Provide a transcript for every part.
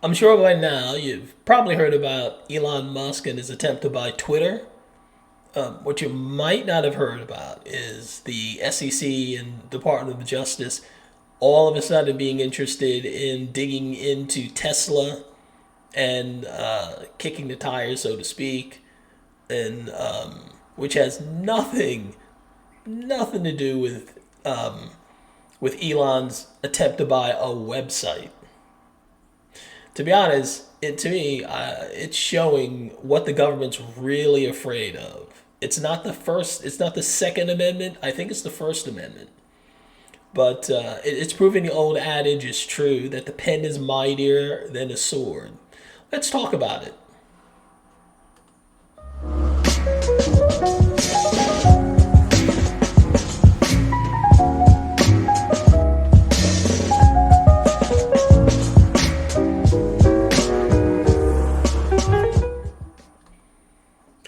I'm sure by now you've probably heard about Elon Musk and his attempt to buy Twitter. What you might not have heard about is the SEC and Department of Justice all of a sudden being interested in digging into Tesla and kicking the tires, so to speak, and which has nothing to do with Elon's attempt to buy a website. To be honest, to me, it's showing what the government's really afraid of. It's not the first. It's not the Second Amendment. I think it's the First Amendment. But it's proving the old adage is true that the pen is mightier than the sword. Let's talk about it.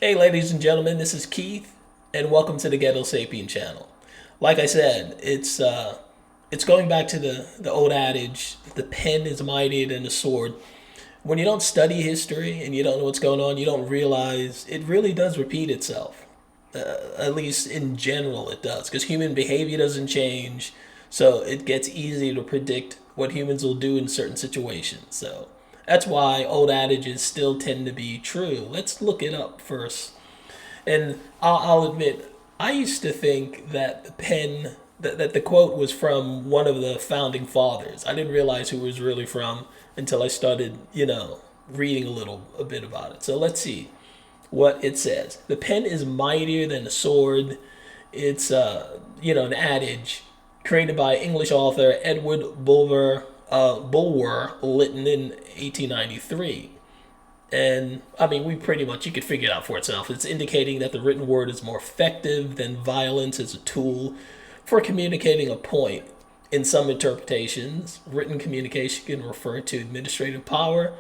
Hey, ladies and gentlemen, this is Keith, and welcome to the Ghetto Sapien channel. Like I said, it's going back to the old adage: the pen is mightier than the sword. When you don't study history and you don't know what's going on, you don't realize it really does repeat itself. At least in general, it does, because human behavior doesn't change, so it gets easy to predict what humans will do in certain situations. So that's why old adages still tend to be true. Let's look it up first. And I'll admit, I used to think that that the quote was from one of the founding fathers. I didn't realize who it was really from until I started, reading a bit about it. So let's see what it says. The pen is mightier than the sword. It's, an adage created by English author Edward Bulwer Lytton in 1893. And I mean, we pretty much, you could figure it out for itself. It's indicating that the written word is more effective than violence as a tool for communicating a point. In some interpretations, written communication can refer to administrative power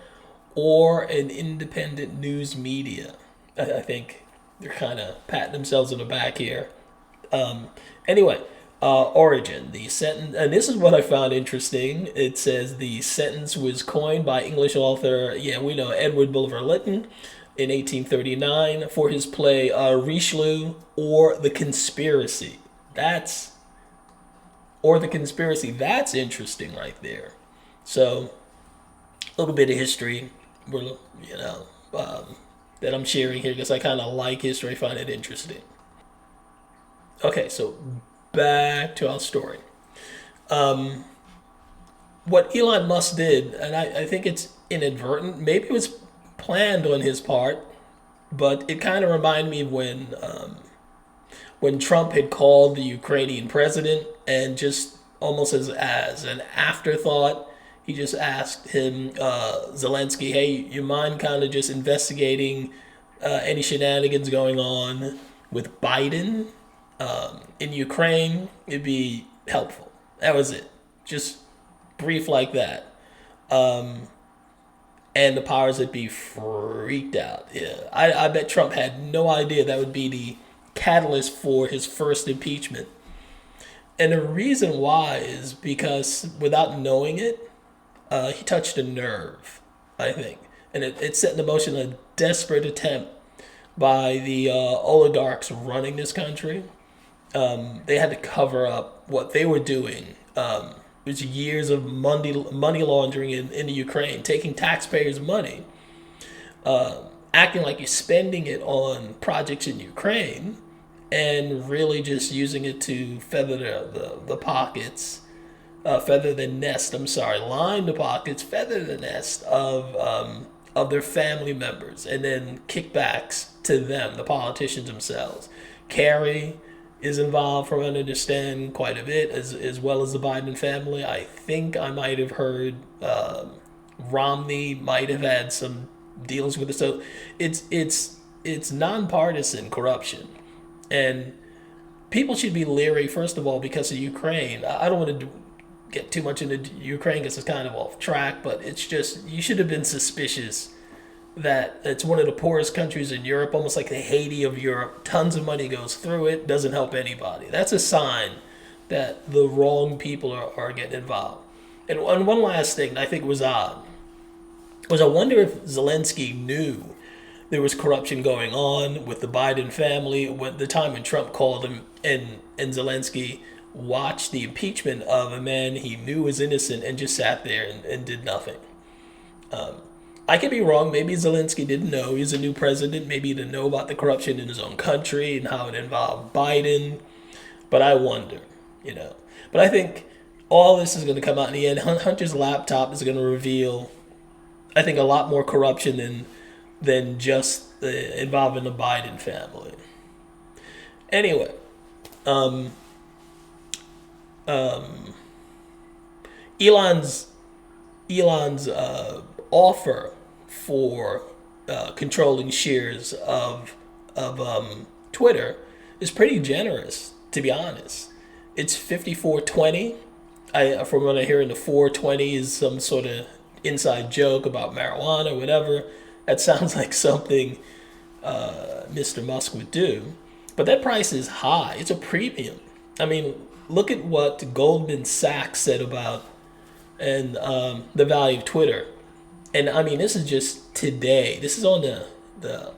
or an independent news media. I think they're kind of patting themselves on the back here. Anyway, origin. The sentence, and this is what I found interesting. It says the sentence was coined by English author, we know, Edward Bulwer Lytton in 1839 for his play Richelieu or The Conspiracy. That's interesting right there. So, a little bit of history, that I'm sharing here because I kind of like history, I find it interesting. Okay, so back to our story. What Elon Musk did, and I think it's inadvertent, maybe it was planned on his part, but it kind of reminded me of when Trump had called the Ukrainian president and just almost as an afterthought, he just asked him, Zelensky, hey, you mind kind of just investigating any shenanigans going on with Biden in Ukraine? It'd be helpful. That was it. Just brief like that. And the powers that be freaked out. Yeah, I bet Trump had no idea that would be the catalyst for his first impeachment. And the reason why is because without knowing it, he touched a nerve, I think. And it set in motion a desperate attempt by the oligarchs running this country. They had to cover up what they were doing. It was years of money laundering in the Ukraine, taking taxpayers' money, acting like you're spending it on projects in Ukraine, and really just using it to feather the pockets, feather the nest. I'm sorry, line the pockets, feather the nest of their family members, and then kickbacks to them, the politicians themselves. Kerry is involved, from what I understand, quite a bit, as well as the Biden family. I think I might have heard Romney might have had some dealings with it. So it's nonpartisan corruption, and people should be leery, first of all, because of Ukraine. I don't want to get too much into Ukraine because it's kind of off track, but it's just, you should have been suspicious that it's one of the poorest countries in Europe, almost like the Haiti of Europe. Tons of money goes through it, doesn't help anybody. That's a sign that the wrong people are getting involved. And one last thing I think was odd. was I wonder if Zelensky knew there was corruption going on with the Biden family when the time when Trump called him, and Zelensky watched the impeachment of a man he knew was innocent and just sat there and did nothing. I could be wrong. Maybe Zelensky didn't know. He's a new president. Maybe he didn't know about the corruption in his own country and how it involved Biden. But I wonder, you know. But I think all this is going to come out in the end. Hunter's laptop is going to reveal, I think, a lot more corruption than just involving the Biden family. Anyway, Elon's offer for controlling shares of Twitter is pretty generous, to be honest. It's 54.20. From what I hear, the 420 is some sort of inside joke about marijuana or whatever. That sounds like something Mr. Musk would do. But that price is high. It's a premium. I mean, look at what Goldman Sachs said about and the value of Twitter. And I mean, this is just today. This is on the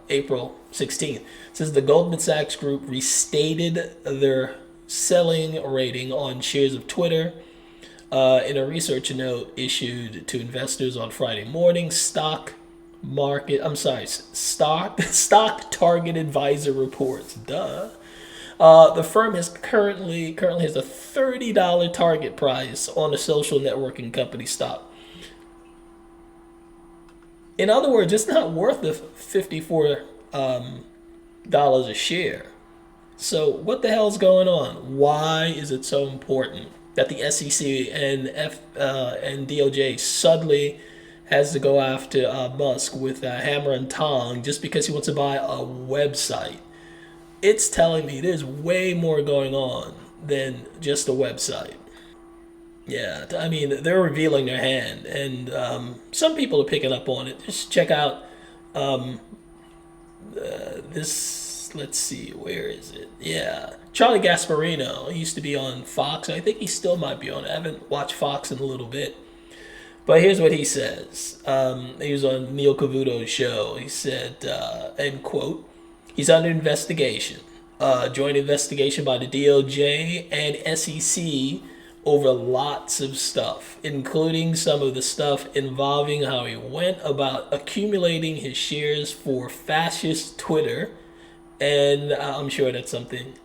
April 16th. It says the Goldman Sachs Group restated their selling rating on shares of Twitter in a research note issued to investors on Friday morning. Stock Target Advisor reports. Duh. The firm currently has a $30 target price on a social networking company stock. In other words, it's not worth the $54 a share. So what the hell's going on? Why is it so important that the SEC and DOJ suddenly has to go after Musk with a hammer and tong just because he wants to buy a website? It's telling me there's way more going on than just a website. Yeah, I mean, they're revealing their hand, and some people are picking up on it. Just check out this, let's see, where is it? Yeah, Charlie Gasparino. He used to be on Fox. I think he still might be on. I haven't watched Fox in a little bit. But here's what he says. He was on Neil Cavuto's show. He said, end quote, he's under investigation. Joint investigation by the DOJ and SEC over lots of stuff, including some of the stuff involving how he went about accumulating his shares for fascist Twitter. And I'm sure that's something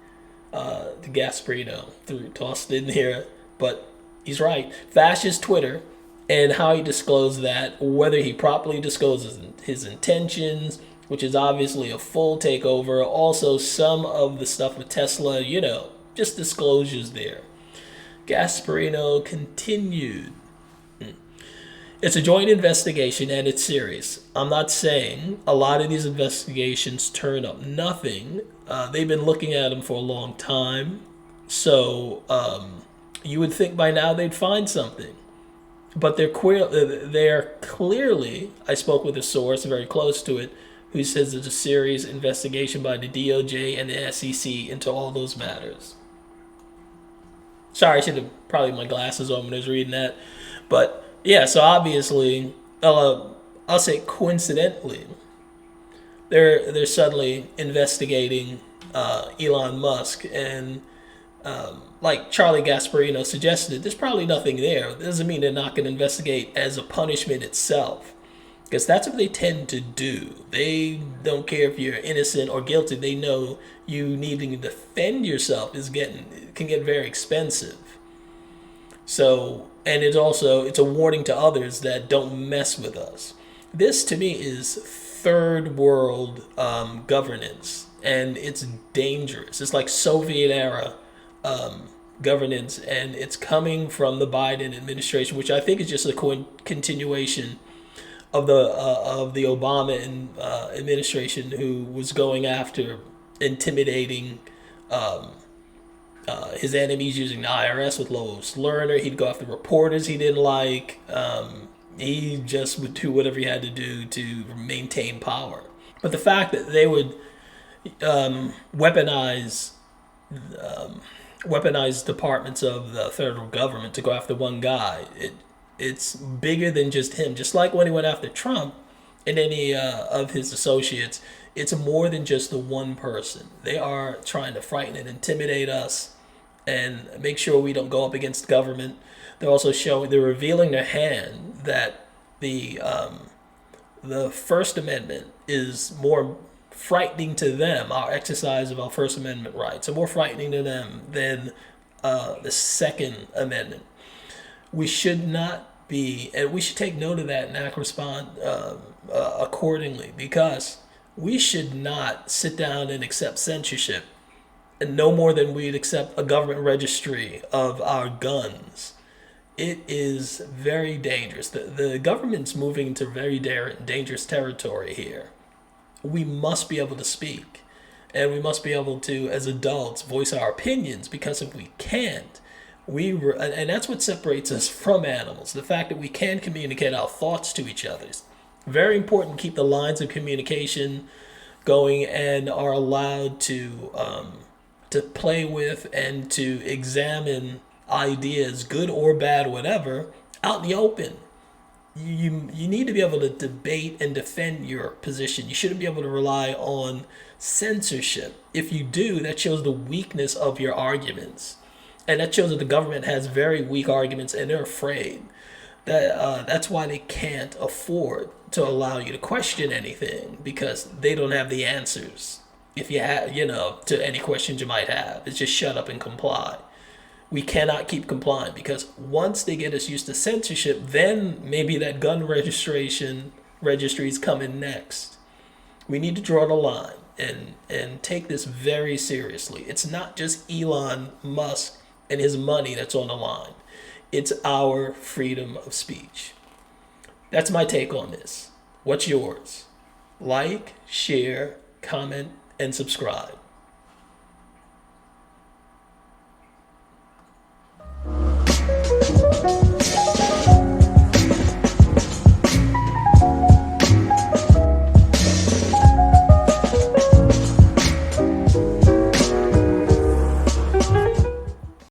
the Gasparino tossed in here. But he's right. Fascist Twitter, and how he disclosed that, whether he properly discloses his intentions, which is obviously a full takeover. Also, some of the stuff with Tesla, just disclosures there. Gasparino continued. It's a joint investigation and it's serious. I'm not saying a lot of these investigations turn up nothing. They've been looking at them for a long time. So you would think by now they'd find something. But they're clearly, I spoke with a source very close to it, who says there's a serious investigation by the DOJ and the SEC into all those matters. Sorry, I should have probably my glasses on when I was reading that. But yeah, so obviously, I'll say coincidentally, they're suddenly investigating Elon Musk, and like Charlie Gasparino suggested, there's probably nothing there. It doesn't mean they're not going to investigate as a punishment itself, because that's what they tend to do. They don't care if you're innocent or guilty. They know you needing to defend yourself can get very expensive. So, and it's a warning to others that don't mess with us. This to me is third world governance, and it's dangerous. It's like Soviet era governance, and it's coming from the Biden administration, which I think is just a continuation of the Obama administration, who was going after intimidating his enemies using the IRS with Lois Lerner. He'd go after reporters he didn't like. He just would do whatever he had to do to maintain power. But the fact that they would weaponize departments of the federal government to go after one guy, It's bigger than just him. Just like when he went after Trump and any of his associates, it's more than just the one person. They are trying to frighten and intimidate us and make sure we don't go up against government. They're revealing their hand that the First Amendment is more frightening to them, our exercise of our First Amendment rights, are more frightening to them than the Second Amendment. We should not be, and we should take note of that and act respond accordingly, because we should not sit down and accept censorship, and no more than we'd accept a government registry of our guns. It is very dangerous. The government's moving into very dangerous territory here. We must be able to speak, and we must be able to, as adults, voice our opinions, because if we can't, and that's what separates us from animals, the fact that we can communicate our thoughts to each other. Very important to keep the lines of communication going and are allowed to play with and to examine ideas, good or bad, whatever, out in the open. You need to be able to debate and defend your position. You shouldn't be able to rely on censorship. If you do, that shows the weakness of your arguments, and that shows that the government has very weak arguments, and they're afraid. That's why they can't afford to allow you to question anything, because they don't have the answers. If you have, to any questions you might have, it's just shut up and comply. We cannot keep complying, because once they get us used to censorship, then maybe that gun registry is coming next. We need to draw the line and take this very seriously. It's not just Elon Musk and his money that's on the line. It's our freedom of speech. That's my take on this. What's yours? Like, share, comment, and subscribe.